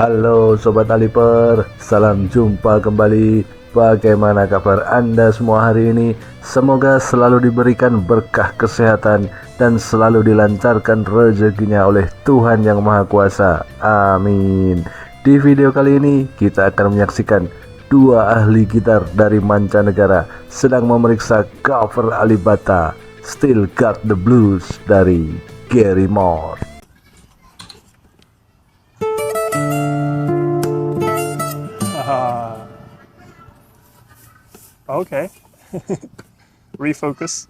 Halo Sobat Aliper, salam jumpa kembali. Bagaimana kabar Anda semua hari ini? Semoga selalu diberikan berkah kesehatan dan selalu dilancarkan rezekinya oleh Tuhan Yang Maha Kuasa. Amin. Di video kali ini kita akan menyaksikan dua ahli gitar dari Manca Negara sedang memeriksa cover Alip Still Got the Blues dari Gary Moore. Okay. Refocus.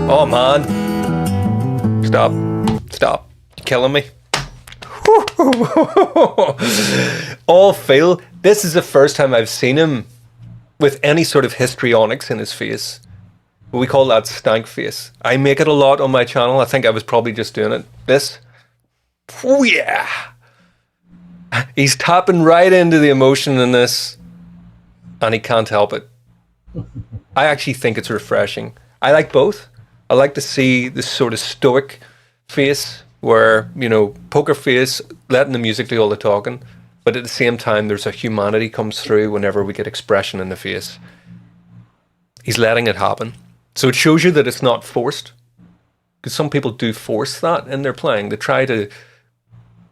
Oh man. Stop. You're killing me. All Phil, this is the first time I've seen him with any sort of histrionics in his face. We call that stank face. I make it a lot on my channel. I think I was probably just doing it. This. Oh yeah. He's tapping right into the emotion in this, and he can't help it. I actually think it's refreshing. I like both. I like to see this sort of stoic face where, you know, poker face, letting the music do all the talking, but at the same time there's a humanity comes through whenever we get expression in the face. He's letting it happen. So it shows you that it's not forced, because some people do force that in their playing. They try to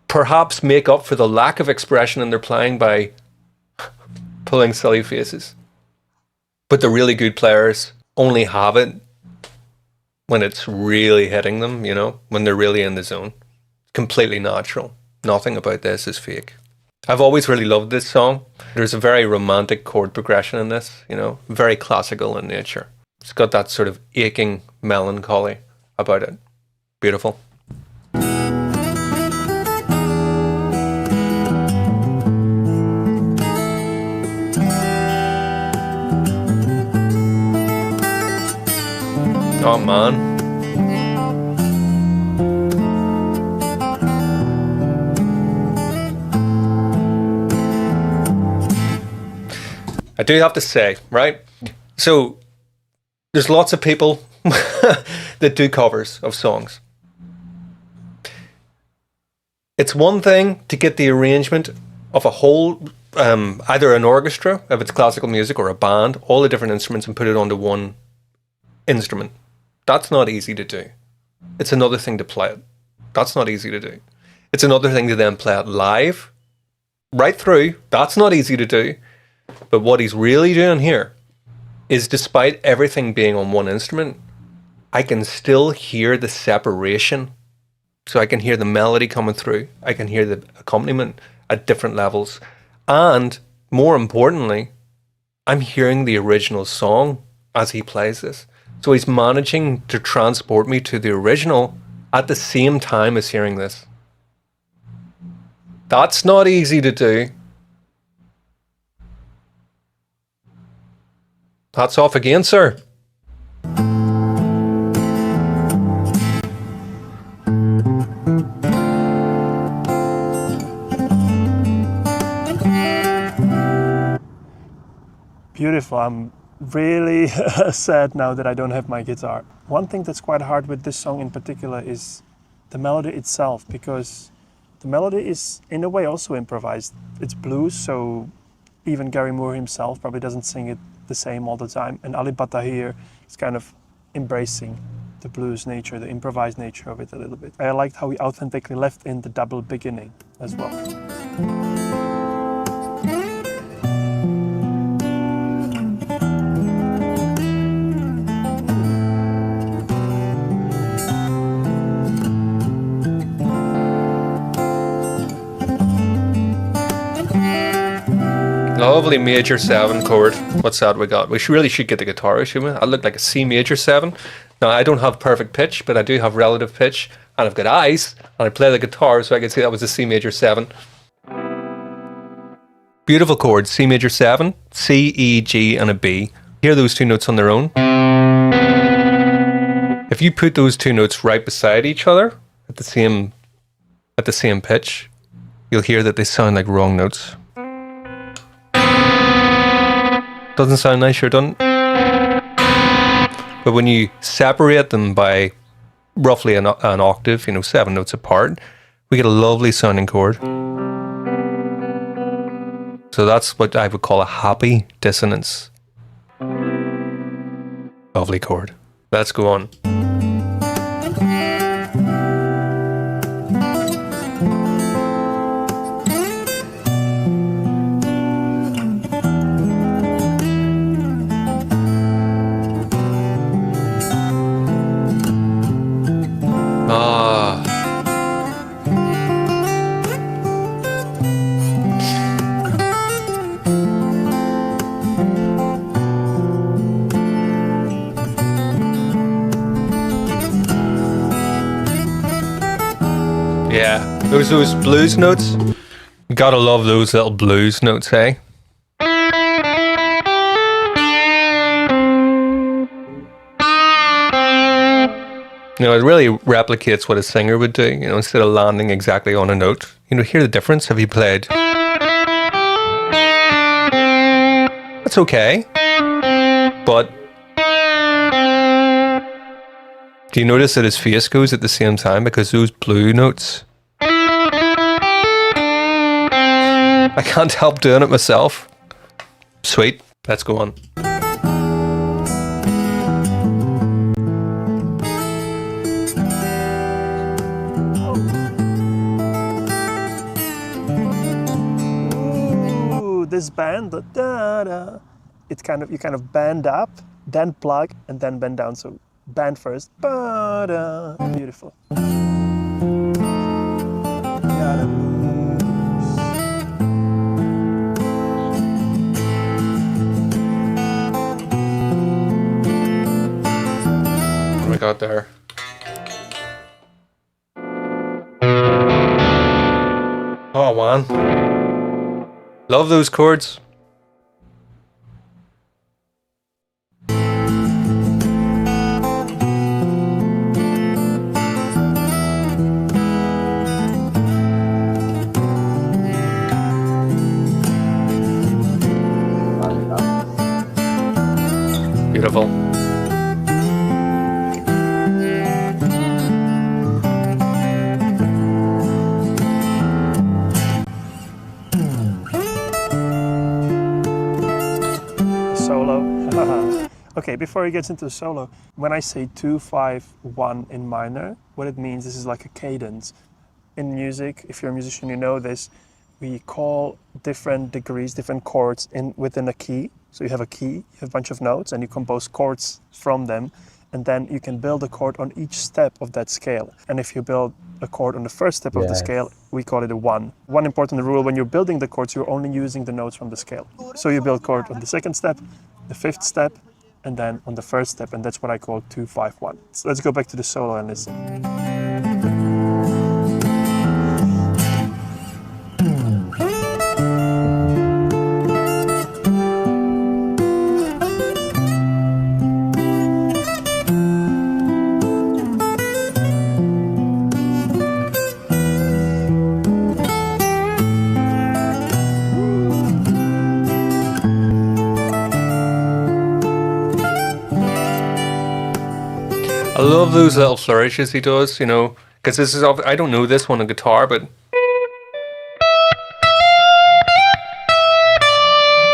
perhaps make up for the lack of expression in their playing by pulling silly faces. But the really good players only have it when it's really hitting them, you know, when they're really in the zone. Completely natural. Nothing about this is fake. I've always really loved this song. There's a very romantic chord progression in this, you know, very classical in nature. It's got that sort of aching melancholy about it. Beautiful. Oh man. I do have to say, right? So there's lots of people that do covers of songs. It's one thing to get the arrangement of a whole, either an orchestra, if it's classical music, or a band, all the different instruments, and put it onto one instrument. That's not easy to do. It's another thing to play it. That's not easy to do. It's another thing to then play it live, right through. That's not easy to do. But what he's really doing here is, despite everything being on one instrument, I can still hear the separation. So I can hear the melody coming through. I can hear the accompaniment at different levels. And more importantly, I'm hearing the original song as he plays this. So he's managing to transport me to the original at the same time as hearing this. That's not easy to do. Hats off again, sir. Beautiful. I'm really sad now that I don't have my guitar. One thing that's quite hard with this song in particular is the melody itself, because the melody is in a way also improvised. It's blues, so even Gary Moore himself probably doesn't sing it the same all the time. And Alip here is kind of embracing the blues nature, the improvised nature of it a little bit. I liked how he authentically left in the double beginning as well. Lovely major 7 chord. What's that we got? We really should get the guitar, shouldn't we? I look like a C major 7. Now, I don't have perfect pitch, but I do have relative pitch, and I've got eyes, and I play the guitar, so I can see that was a C major 7. Beautiful chords, C major 7, C, E, G, and a B. Hear those two notes on their own. If you put those two notes right beside each other at the same at the same pitch, you'll hear that they sound like wrong notes. Doesn't sound nice, sure doesn't? But when you separate them by roughly an octave, 7 notes apart, we get a lovely sounding chord. So that's what I would call a happy dissonance. Lovely chord. Let's go on. Yeah, those blues notes. Gotta love those little blues notes, hey? It really replicates what a singer would do, instead of landing exactly on a note. Hear the difference? Have you played? That's okay. But do you notice that his face goes at the same time? Because those blue notes, I can't help doing it myself. Sweet, let's go on. Ooh, this bend, the da-da, you kind of bend up, then plug, and then bend down. So bend first, ba-da, beautiful. Gotta lose. What do we got there? Oh man, love those chords. Beautiful. Solo. Okay, before he gets into the solo, when I say 2-5-1 in minor, what it means, this is like a cadence. In music, if you're a musician, you know this, we call different degrees, different chords within a key. So you have a key, you have a bunch of notes, and you compose chords from them, and then you can build a chord on each step of that scale. And if you build a chord on the first step of the scale, we call it a 1. One important rule, when you're building the chords, you're only using the notes from the scale. So you build chord on the second step, the fifth step, and then on the first step, and that's what I call 2-5-1. So let's go back to the solo and listen. I love those little flourishes he does, because this is, I don't know this one on guitar, but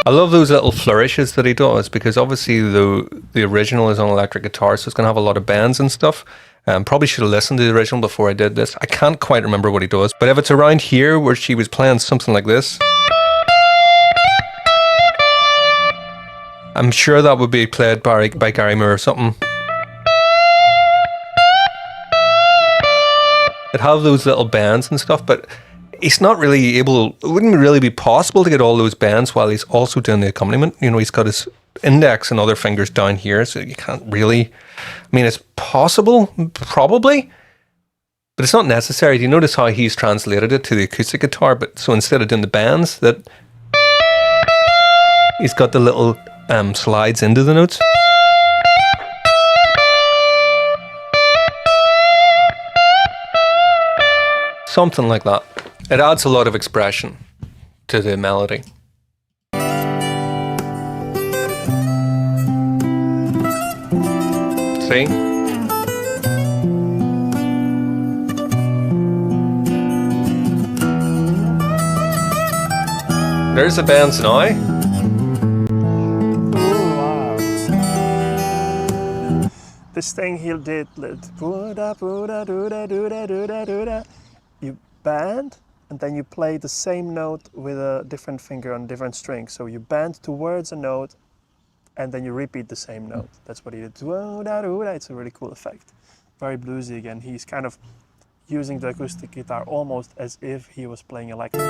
I love those little flourishes that he does, because obviously the original is on electric guitar, so it's going to have a lot of bends and stuff. Probably should have listened to the original before I did this. I can't quite remember what he does, but if it's around here where she was playing something like this, I'm sure that would be played by Gary Moore or something. It'd have those little bends and stuff, but he's not really able, it wouldn't really be possible to get all those bends while he's also doing the accompaniment. He's got his index and other fingers down here, so you can't really, it's possible, probably, but it's not necessary. Do you notice how he's translated it to the acoustic guitar? But so instead of doing the bends, that he's got the little slides into the notes. Something like that. It adds a lot of expression to the melody. See? There's the bends now. Wow. This thing he did, you bend and then you play the same note with a different finger on different strings. So you bend towards a note and then you repeat the same note. That's what he did. It's a really cool effect. Very bluesy again. He's kind of using the acoustic guitar almost as if he was playing electric.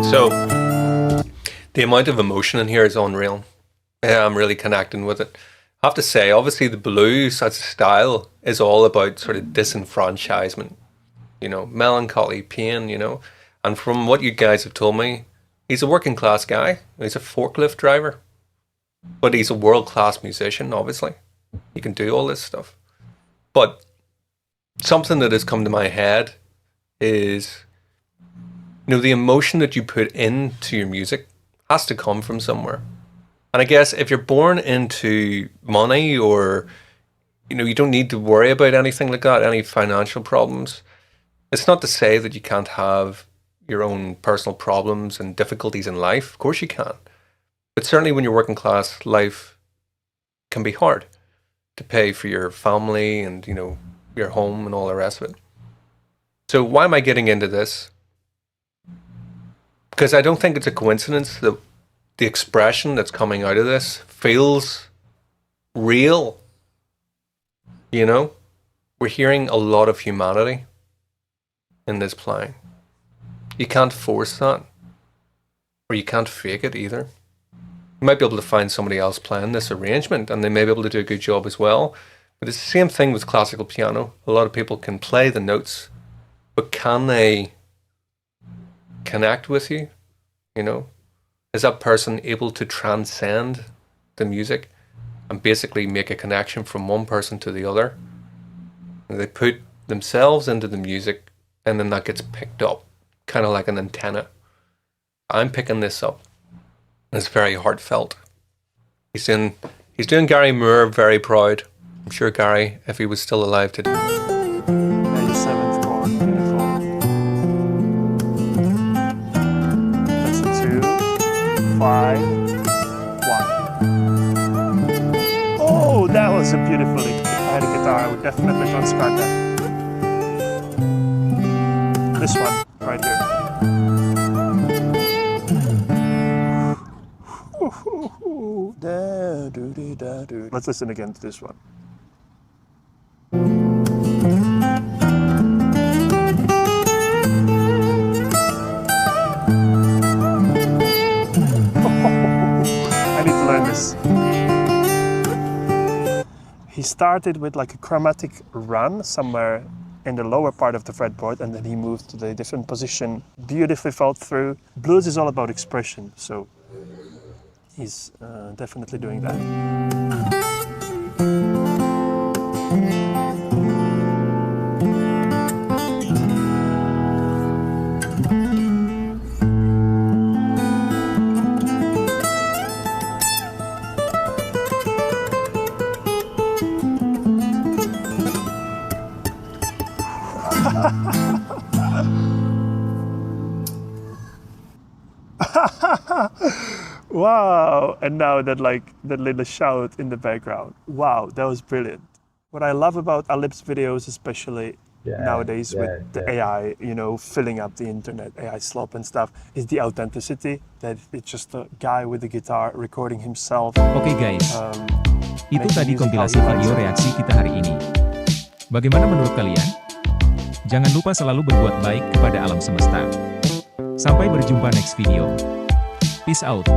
So, the amount of emotion in here is unreal. Yeah, I'm really connecting with it. I have to say, obviously the blues as a style is all about sort of disenfranchisement, you know, melancholy, pain, you know. And from what you guys have told me, he's a working class guy. He's a forklift driver. But he's a world-class musician, obviously. He can do all this stuff. But something that has come to my head is, you know, the emotion that you put into your music has to come from somewhere. And I guess if you're born into money, or, you know, you don't need to worry about anything like that, any financial problems, it's not to say that you can't have your own personal problems and difficulties in life. Of course you can. But certainly when you're working class, life can be hard to pay for your family and, you know, your home and all the rest of it. So why am I getting into this? Because I don't think it's a coincidence that the expression that's coming out of this feels real. You know, we're hearing a lot of humanity in this playing. You can't force that, or you can't fake it either. You might be able to find somebody else playing this arrangement and they may be able to do a good job as well. But it's the same thing with classical piano. A lot of people can play the notes, but can they connect with you? You know? Is that person able to transcend the music and basically make a connection from one person to the other? And they put themselves into the music and then that gets picked up, kind of like an antenna. I'm picking this up. It's very heartfelt. He's doing Gary Moore very proud. I'm sure Gary, if he was still alive today. Major 7th chord, beautiful. That's a 2, 5, 1. Oh, that was a beautiful. If I had a guitar, I would definitely transcribe that. This one, right here. Let's listen again to this one. I need to learn this. He started with like a chromatic run somewhere in the lower part of the fretboard, and then he moved to the different position, beautifully felt through. Blues is all about expression, so he's definitely doing that. Wow, and now that little shout in the background. Wow, that was brilliant. What I love about Alip's videos, especially nowadays with the AI, you know, filling up the internet, AI slop and stuff, is the authenticity, that it's just a guy with a guitar recording himself. Oke guys, itu tadi kompilasi video reaksi kita hari ini. Bagaimana menurut kalian? Jangan lupa selalu berbuat baik kepada alam semesta. Sampai berjumpa next video. Peace out.